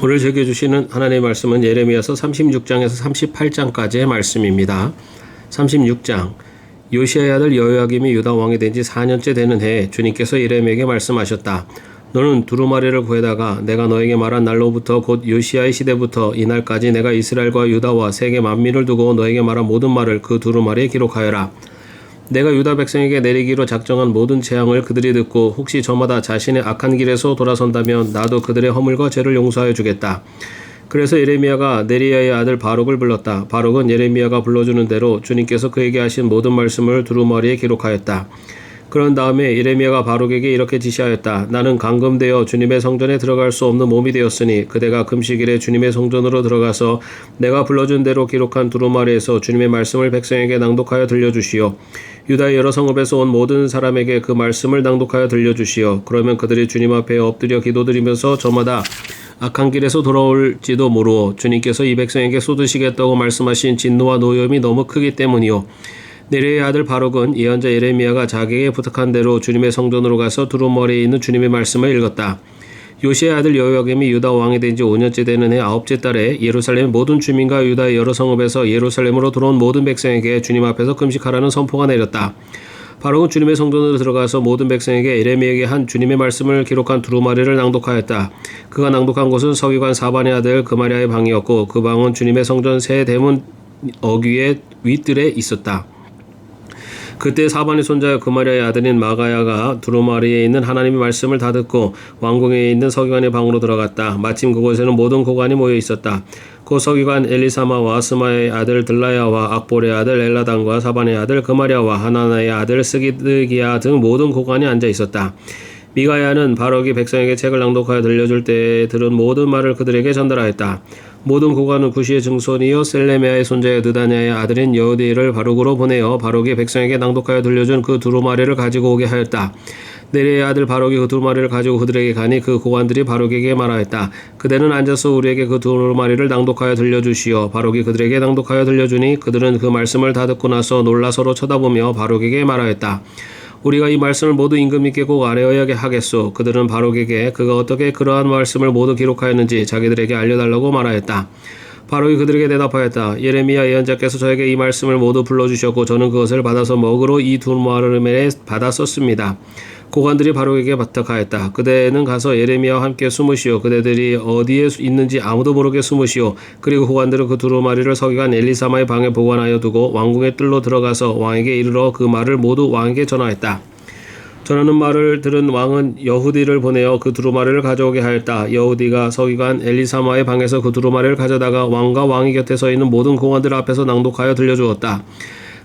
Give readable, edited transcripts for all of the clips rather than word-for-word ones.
오늘 적용해주시는 하나님의 말씀은 예레미야서 36장에서 38장까지의 말씀입니다. 36장. 요시야의 아들 여호야김이 유다 왕이 된 지 4년째 되는 해에 주님께서 예레미야에게 말씀하셨다. 너는 두루마리를 구해다가 내가 너에게 말한 날로부터 곧 요시야의 시대부터 이날까지 내가 이스라엘과 유다와 세계 만민을 두고 너에게 말한 모든 말을 그 두루마리에 기록하여라. 내가 유다 백성에게 내리기로 작정한 모든 재앙을 그들이 듣고 혹시 저마다 자신의 악한 길에서 돌아선다면 나도 그들의 허물과 죄를 용서하여 주겠다. 그래서 예레미야가 네리야의 아들 바룩을 불렀다. 바룩은 예레미야가 불러주는 대로 주님께서 그에게 하신 모든 말씀을 두루마리에 기록하였다. 그런 다음에 예레미야가 바룩에게 이렇게 지시하였다. 나는 감금되어 주님의 성전에 들어갈 수 없는 몸이 되었으니 그대가 금식일에 주님의 성전으로 들어가서 내가 불러준 대로 기록한 두루마리에서 주님의 말씀을 백성에게 낭독하여 들려주시오. 유다의 여러 성읍에서 온 모든 사람에게 그 말씀을 낭독하여 들려주시오. 그러면 그들이 주님 앞에 엎드려 기도드리면서 저마다 악한 길에서 돌아올지도 모르오. 주님께서 이 백성에게 쏟으시겠다고 말씀하신 진노와 노염이 너무 크기 때문이오. 네리야의 아들 바룩은 예언자 예레미야가 자기에게 부탁한 대로 주님의 성전으로 가서 두루마리에 있는 주님의 말씀을 읽었다. 요시야의 아들 여호야김이 유다 왕이 된 지 5년째 되는 해 9째 달에 예루살렘의 모든 주민과 유다의 여러 성읍에서 예루살렘으로 들어온 모든 백성에게 주님 앞에서 금식하라는 선포가 내렸다. 바룩은 주님의 성전으로 들어가서 모든 백성에게 예레미야에게 한 주님의 말씀을 기록한 두루마리를 낭독하였다. 그가 낭독한 곳은 서기관 사반의 아들 그마랴의 방이었고 그 방은 주님의 성전 세 대문 어귀의 윗뜰에 있었다. 그때 사반의 손자 그마랴의 아들인 마가야가 두루마리에 있는 하나님의 말씀을 다 듣고 왕궁에 있는 서기관의 방으로 들어갔다. 마침 그곳에는 모든 고관이 모여 있었다. 그 서기관 엘리사마와 스마의 아들 들라야와 악볼의 아들 엘라단과 사반의 아들 그마랴와 하나나의 아들 스기드기야 등 모든 고관이 앉아 있었다. 미가야는 바룩이 백성에게 책을 낭독하여 들려줄 때에 들은 모든 말을 그들에게 전달하였다. 모든 고관은 구시의 증손이요 셀레메아의 손자여 느다냐의 아들인 여우디를 바룩으로 보내어 바룩이 백성에게 낭독하여 들려준 그 두루마리를 가지고 오게 하였다. 네리야의 아들 바룩이 그 두루마리를 가지고 그들에게 가니 그 고관들이 바룩에게 말하였다. 그대는 앉아서 우리에게 그 두루마리를 낭독하여 들려주시오. 바룩이 그들에게 낭독하여 들려주니 그들은 그 말씀을 다 듣고 나서 놀라 서로 쳐다보며 바룩에게 말하였다. 우리가 이 말씀을 모두 임금님께 꼭 아뢰어야 하겠소. 그들은 바룩에게 그가 어떻게 그러한 말씀을 모두 기록하였는지 자기들에게 알려달라고 말하였다. 바룩이 그들에게 대답하였다. 예레미야 예언자께서 저에게 이 말씀을 모두 불러주셨고 저는 그것을 받아서 먹으로 이 두루마리에 받아 썼습니다. 고관들이 바룩에게 부탁하였다. 그대는 가서 예레미야와 함께 숨으시오. 그대들이 어디에 있는지 아무도 모르게 숨으시오. 그리고 고관들은 그 두루마리를 서기관 엘리사마의 방에 보관하여 두고 왕궁의 뜰로 들어가서 왕에게 이르러 그 말을 모두 왕에게 전하였다. 전하는 말을 들은 왕은 여후디를 보내어 그 두루마리를 가져오게 하였다. 여후디가 서기관 엘리사마의 방에서 그 두루마리를 가져다가 왕과 왕의 곁에 서 있는 모든 공관들 앞에서 낭독하여 들려주었다.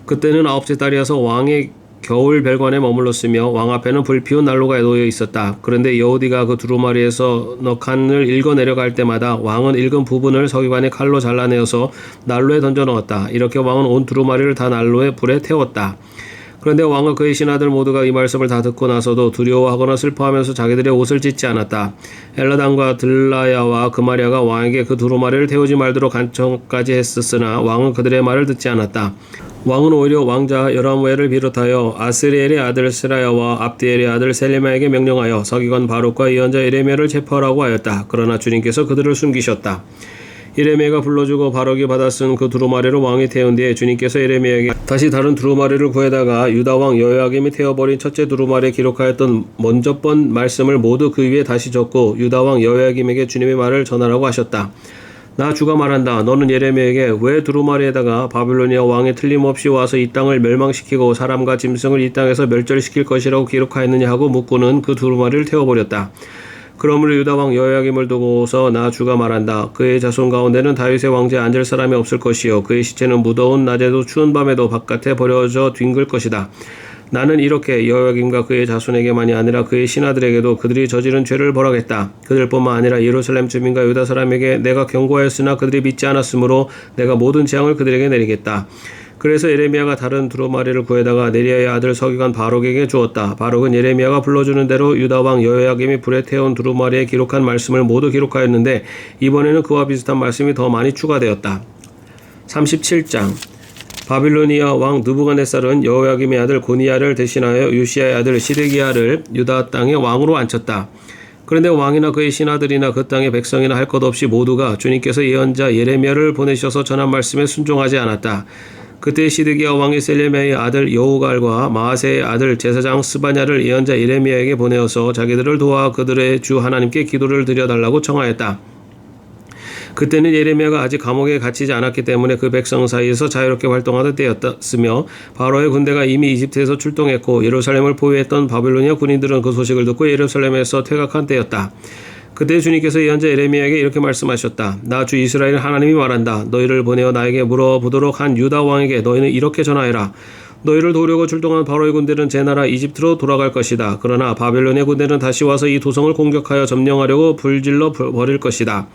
그때는 9째 달이어서 왕의 겨울 별관에 머물렀으며 왕 앞에는 불피운 난로가 놓여 있었다. 그런데 여후디가 그 두루마리에서 넉한을 읽어 내려갈 때마다 왕은 읽은 부분을 서기관의 칼로 잘라내어서 난로에 던져 넣었다. 이렇게 왕은 온 두루마리를 다 난로에 불에 태웠다. 그런데 왕과 그의 신하들 모두가 이 말씀을 다 듣고 나서도 두려워하거나 슬퍼하면서 자기들의 옷을 찢지 않았다. 엘라단과 들라야와 그마랴가 왕에게 그 두루마리를 태우지 말도록 간청까지 했었으나 왕은 그들의 말을 듣지 않았다. 왕은 오히려 왕자 여람웨를 비롯하여 아스리엘의 아들 스라야와 압디엘의 아들 셀레마에게 명령하여 서기관 바룩과 예언자 예레미야를 체포하라고 하였다. 그러나 주님께서 그들을 숨기셨다. 예레미야가 불러주고 바룩이 받아 쓴 그 두루마리를 왕이 태운 뒤에 주님께서 예레미야에게 다시 다른 두루마리를 구해다가 유다 왕 여호야김이 태워버린 첫째 두루마리에 기록하였던 먼저 번 말씀을 모두 그 위에 다시 적고 유다 왕 여호야김에게 주님의 말을 전하라고 하셨다. 나 주가 말한다. 너는 예레미야에게 왜 두루마리에다가 바빌로니아 왕이 틀림없이 와서 이 땅을 멸망시키고 사람과 짐승을 이 땅에서 멸절시킬 것이라고 기록하였느냐 하고 묻고는 그 두루마리를 태워버렸다. 그러므로 유다 왕 여호야김을 두고서 나 주가 말한다. 그의 자손 가운데는 다윗의 왕좌에 앉을 사람이 없을 것이요 그의 시체는 무더운 낮에도 추운 밤에도 바깥에 버려져 뒹굴 것이다. 나는 이렇게 여호야김과 그의 자손에게만이 아니라 그의 신하들에게도 그들이 저지른 죄를 벌하겠다. 그들뿐만 아니라 예루살렘 주민과 유다 사람에게 내가 경고하였으나 그들이 믿지 않았으므로 내가 모든 재앙을 그들에게 내리겠다. 그래서 예레미야가 다른 두루마리를 구해다가 네리야의 아들 서기관 바룩에게 주었다. 바룩은 예레미야가 불러주는 대로 유다 왕 여호야김이 불에 태운 두루마리에 기록한 말씀을 모두 기록하였는데 이번에는 그와 비슷한 말씀이 더 많이 추가되었다. 37장. 바빌로니아 왕 느부갓네살은 여호야김의 아들 고니야를 대신하여 요시야의 아들 시드기야를 유다 땅의 왕으로 앉혔다. 그런데 왕이나 그의 신하들이나 그 땅의 백성이나 할 것 없이 모두가 주님께서 예언자 예레미야를 보내셔서 전한 말씀에 순종하지 않았다. 그때 시드기야 왕이 셀레미야의 아들 여우갈과 마아세의 아들 제사장 스바냐를 예언자 예레미야에게 보내어서 자기들을 도와 그들의 주 하나님께 기도를 드려달라고 청하였다. 그때는 예레미야가 아직 감옥에 갇히지 않았기 때문에 그 백성 사이에서 자유롭게 활동하던 때였으며 바로의 군대가 이미 이집트에서 출동했고 예루살렘을 포위했던 바빌로니아 군인들은 그 소식을 듣고 예루살렘에서 퇴각한 때였다. 그때 주님께서 예언자 예레미야에게 이렇게 말씀하셨다. 나 주 이스라엘 하나님이 말한다. 너희를 보내어 나에게 물어보도록 한 유다 왕에게 너희는 이렇게 전하여라. 너희를 도우려고 출동한 바로의 군대는 제 나라 이집트로 돌아갈 것이다. 그러나 바벨론의 군대는 다시 와서 이 도성을 공격하여 점령하려고 불질러 버릴 것이다.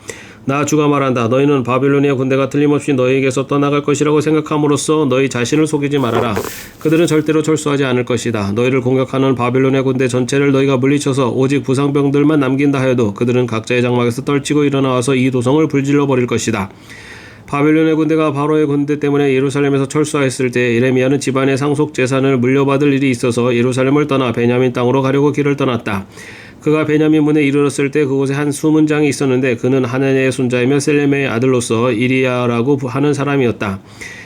나 주가 말한다. 너희는 바빌로니아 군대가 틀림없이 너희에게서 떠나갈 것이라고 생각함으로써 너희 자신을 속이지 말아라. 그들은 절대로 철수하지 않을 것이다. 너희를 공격하는 바빌로니아 군대 전체를 너희가 물리쳐서 오직 부상병들만 남긴다 하여도 그들은 각자의 장막에서 떨치고 일어나와서 이 도성을 불질러 버릴 것이다. 바벨론의 군대가 바로의 군대 때문에 예루살렘에서 철수하였을 때 예레미야는 집안의 상속 재산을 물려받을 일이 있어서 예루살렘을 떠나 베냐민 땅으로 가려고 길을 떠났다. 그가 베냐민 문에 이르렀을 때 그곳에 한 숨은 장이 있었는데 그는 하나니의 손자이며 셀레미야의 아들로서 이리야라고 하는 사람이었다.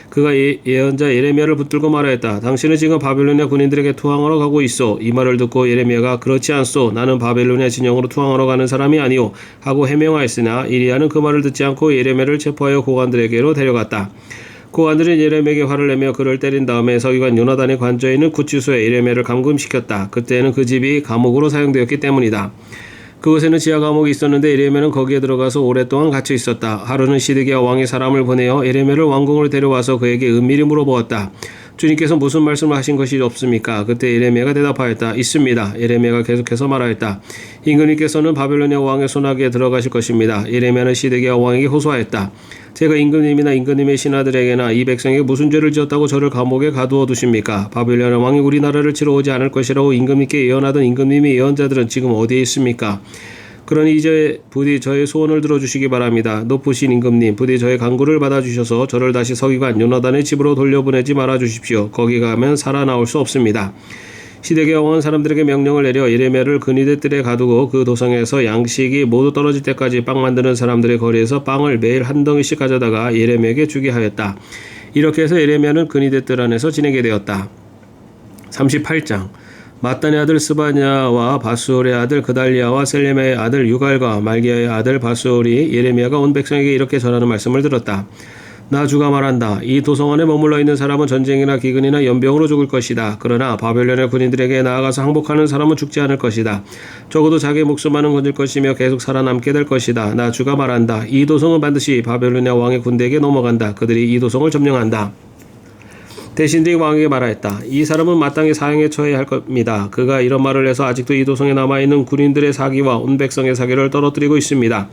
그가 예언자 예레미야를 붙들고 말하였다. 당신은 지금 바벨로니아 군인들에게 투항하러 가고 있어. 이 말을 듣고 예레미야가 그렇지 않소. 나는 바벨로니아 진영으로 투항하러 가는 사람이 아니오. 하고 해명하였으나 이리야는 그 말을 듣지 않고 예레미야를 체포하여 고관들에게로 데려갔다. 고관들은 예레미야에게 화를 내며 그를 때린 다음에 서기관 요나단의 관저에 있는 구치소에 예레미야를 감금시켰다. 그때는 그 집이 감옥으로 사용되었기 때문이다. 그곳에는 지하 감옥이 있었는데 예레미야는 거기에 들어가서 오랫동안 갇혀 있었다. 하루는 시드기야 왕이 사람을 보내어 예레미야를 왕궁으로 데려와서 그에게 은밀히 물어보았다. 주님께서 무슨 말씀을 하신 것이 없습니까? 그때 예레미야가 대답하였다. 있습니다. 예레미야가 계속해서 말하였다. 임금님께서는 바벨로니아 왕의 손아귀에 들어가실 것입니다. 예레미야는 시드기야 왕에게 호소하였다. 제가 임금님이나 임금님의 신하들에게나 이 백성에게 무슨 죄를 지었다고 저를 감옥에 가두어 두십니까? 바벨로니아 왕이 우리나라를 치러 오지 않을 것이라고 임금님께 예언하던 임금님의 예언자들은 지금 어디에 있습니까? 그러니 이제 부디 저의 소원을 들어주시기 바랍니다. 높으신 임금님, 부디 저의 간구를 받아주셔서 저를 다시 서기관 요나단의 집으로 돌려보내지 말아주십시오. 거기 가면 살아나올 수 없습니다. 시드기야 왕은 사람들에게 명령을 내려 예레미야를 근위대 뜰에 가두고 그 도성에서 양식이 모두 떨어질 때까지 빵 만드는 사람들의 거리에서 빵을 매일 한 덩이씩 가져다가 예레미야에게 주게 하였다. 이렇게 해서 예레미야는 근위대 뜰 안에서 지내게 되었다. 38장 마단의 아들 스바냐와 바수올의 아들 그달리아와 셀레미야의 아들 유갈과 말기야의 아들 바수올이 예레미야가 온 백성에게 이렇게 전하는 말씀을 들었다. 나 주가 말한다. 이 도성 안에 머물러 있는 사람은 전쟁이나 기근이나 연병으로 죽을 것이다. 그러나 바벨론의 군인들에게 나아가서 항복하는 사람은 죽지 않을 것이다. 적어도 자기의 목숨만은 건질 것이며 계속 살아남게 될 것이다. 나 주가 말한다. 이 도성은 반드시 바벨로니아 왕의 군대에게 넘어간다. 그들이 이 도성을 점령한다. 대신들이 왕에게 말하였다. 이 사람은 마땅히 사형에 처해야 할 겁니다. 그가 이런 말을 해서 아직도 이 도성에 남아있는 군인들의 사기와 온 백성의 사기를 떨어뜨리고 있습니다.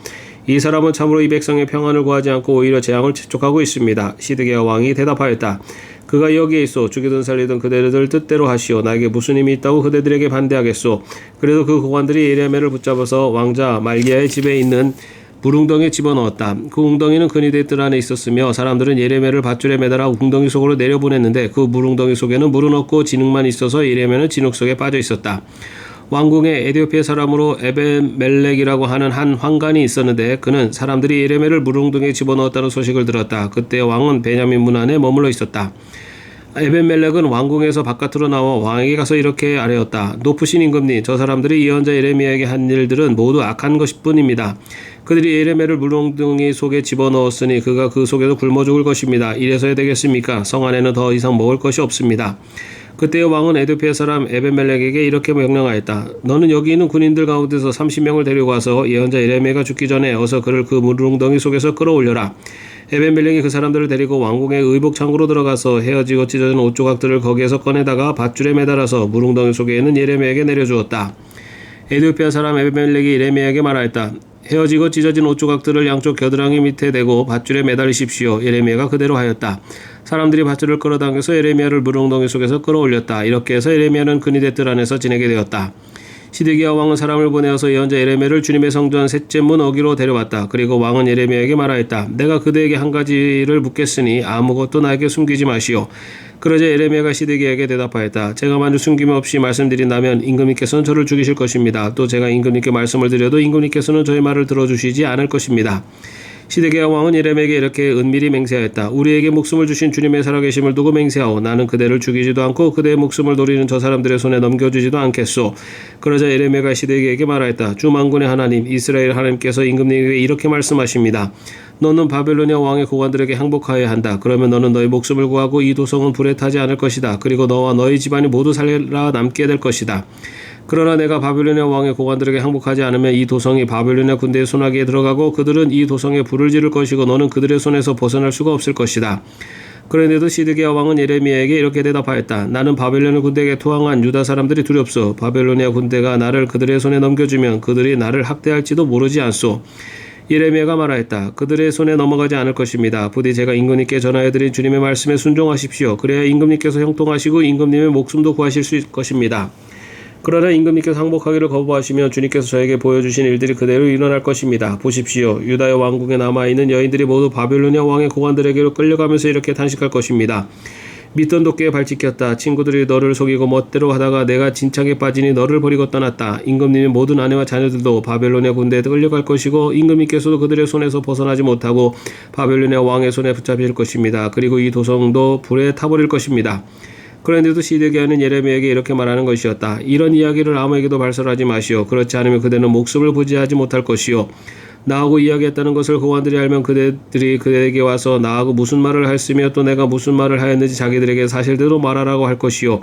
이 사람은 참으로 이 백성의 평안을 구하지 않고 오히려 재앙을 재촉하고 있습니다. 시드기야 왕이 대답하였다. 그가 여기에 있어 죽이든 살리든 그대들 뜻대로 하시오. 나에게 무슨 힘이 있다고 그대들에게 반대하겠소. 그래도 그 고관들이 예레미야를 붙잡아서 왕자 말기야의 집에 있는 물웅덩이에 집어넣었다. 그 웅덩이는 근위대 뜰 안에 있었으며 사람들은 예레미야를 밧줄에 매달아 웅덩이 속으로 내려보냈는데 그 물웅덩이 속에는 물은 없고 진흙만 있어서 예레미야는 진흙 속에 빠져 있었다. 왕궁에 에디오피아 사람으로 에벤멜렉이라고 하는 한 환관이 있었는데 그는 사람들이 예레미야를 물웅덩이에 집어넣었다는 소식을 들었다. 그때 왕은 베냐민 문 안에 머물러 있었다. 에벤멜렉은 왕궁에서 바깥으로 나와 왕에게 가서 이렇게 아뢰었다. 높으신 임금님, 저 사람들이 예언자 예레미야에게 한 일들은 모두 악한 것일 뿐입니다. 그들이 예레미야를 물웅덩이 속에 집어넣었으니 그가 그 속에서 굶어 죽을 것입니다. 이래서야 되겠습니까? 성 안에는 더 이상 먹을 것이 없습니다. 그때 왕은 에디오피아 사람 에벤멜렉에게 이렇게 명령하였다. 너는 여기 있는 군인들 가운데서 30명을 데리고 와서 예언자 예레미야가 죽기 전에 어서 그를 그 물웅덩이 속에서 끌어올려라. 에벤멜렉이 그 사람들을 데리고 왕궁의 의복 창고로 들어가서 헤어지고 찢어진 옷 조각들을 거기에서 꺼내다가 밧줄에 매달아서 물웅덩이 속에 있는 예레미야에게 내려주었다. 에디오피아 사람 에벤멜렉이 예레미야에게 말하였다. 헤어지고 찢어진 옷 조각들을 양쪽 겨드랑이 밑에 대고 밧줄에 매달리십시오. 예레미야가 그대로 하였다. 사람들이 밧줄을 끌어당겨서 예레미야를 물웅덩이 속에서 끌어올렸다. 이렇게 해서 예레미야는 근위대 뜰 안에서 지내게 되었다. 시드기야 왕은 사람을 보내어서 예언자 예레미야를 주님의 성전 셋째 문 어귀로 데려왔다. 그리고 왕은 예레미야에게 말하였다. 내가 그대에게 한 가지를 묻겠으니 아무것도 나에게 숨기지 마시오. 그러자 예레미야가 시드기야에게 대답하였다. 제가 만일 숨김 없이 말씀드린다면 임금님께서는 저를 죽이실 것입니다. 또 제가 임금님께 말씀을 드려도 임금님께서는 저의 말을 들어주시지 않을 것입니다. 시드기야 왕은 예레미야에게 이렇게 은밀히 맹세하였다. 우리에게 목숨을 주신 주님의 살아계심을 두고 맹세하오. 나는 그대를 죽이지도 않고 그대의 목숨을 노리는 저 사람들의 손에 넘겨주지도 않겠소. 그러자 예레미야가 시드기야에게 말하였다. 주 만군의 하나님 이스라엘 하나님께서 임금님에게 이렇게 말씀하십니다. 너는 바벨로니아 왕의 고관들에게 항복하여야 한다. 그러면 너는 너의 목숨을 구하고 이 도성은 불에 타지 않을 것이다. 그리고 너와 너의 집안이 모두 살아남게 될 것이다. 그러나 내가 바벨로니아 왕의 고관들에게 항복하지 않으면 이 도성이 바벨로니아 군대의 손아귀에 들어가고 그들은 이 도성에 불을 지를 것이고 너는 그들의 손에서 벗어날 수가 없을 것이다. 그런데도 시드기야 왕은 예레미야에게 이렇게 대답하였다. 나는 바벨로니아 군대에게 투항한 유다 사람들이 두렵소. 바벨로니아 군대가 나를 그들의 손에 넘겨주면 그들이 나를 학대할지도 모르지 않소. 예레미야가 말하였다. 그들의 손에 넘어가지 않을 것입니다. 부디 제가 임금님께 전하여드린 주님의 말씀에 순종하십시오. 그래야 임금님께서 형통하시고 임금님의 목숨도 구하실 수 있을 것입니다. 그러나 임금님께서 항복하기를 거부하시면 주님께서 저에게 보여주신 일들이 그대로 일어날 것입니다. 보십시오. 유다의 왕국에 남아있는 여인들이 모두 바벨로니아 왕의 고관들에게로 끌려가면서 이렇게 탄식할 것입니다. 믿던 도끼에 발찍혔다. 친구들이 너를 속이고 멋대로 하다가 내가 진창에 빠지니 너를 버리고 떠났다. 임금님의 모든 아내와 자녀들도 바벨로니아 군대에 끌려갈 것이고 임금님께서도 그들의 손에서 벗어나지 못하고 바벨로니아 왕의 손에 붙잡힐 것입니다. 그리고 이 도성도 불에 타버릴 것입니다. 그런데도 시드기야는 예레미야에게 이렇게 말하는 것이었다. 이런 이야기를 아무에게도 발설하지 마시오. 그렇지 않으면 그대는 목숨을 부지하지 못할 것이오. 나하고 이야기했다는 것을 고관들이 알면 그대들이 그대에게 와서 나하고 무슨 말을 했으며 또 내가 무슨 말을 하였는지 자기들에게 사실대로 말하라고 할 것이요.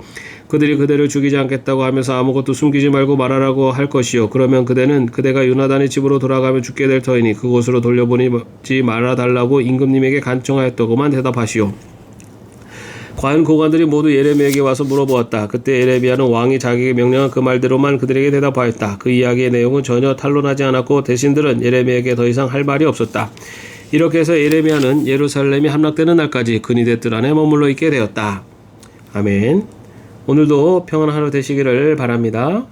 그들이 그대를 죽이지 않겠다고 하면서 아무것도 숨기지 말고 말하라고 할 것이요. 그러면 그대는 그대가 요나단의 집으로 돌아가면 죽게 될 터이니 그곳으로 돌려보내지 말아달라고 임금님에게 간청하였다고만 대답하시오. 과연 고관들이 모두 예레미야에게 와서 물어보았다. 그때 예레미야는 왕이 자기에게 명령한 그 말대로만 그들에게 대답하였다. 그 이야기의 내용은 전혀 탄로나지 않았고 대신들은 예레미야에게 더 이상 할 말이 없었다. 이렇게 해서 예레미야는 예루살렘이 함락되는 날까지 근위대 뜰 안에 머물러 있게 되었다. 아멘. 오늘도 평안한 하루 되시기를 바랍니다.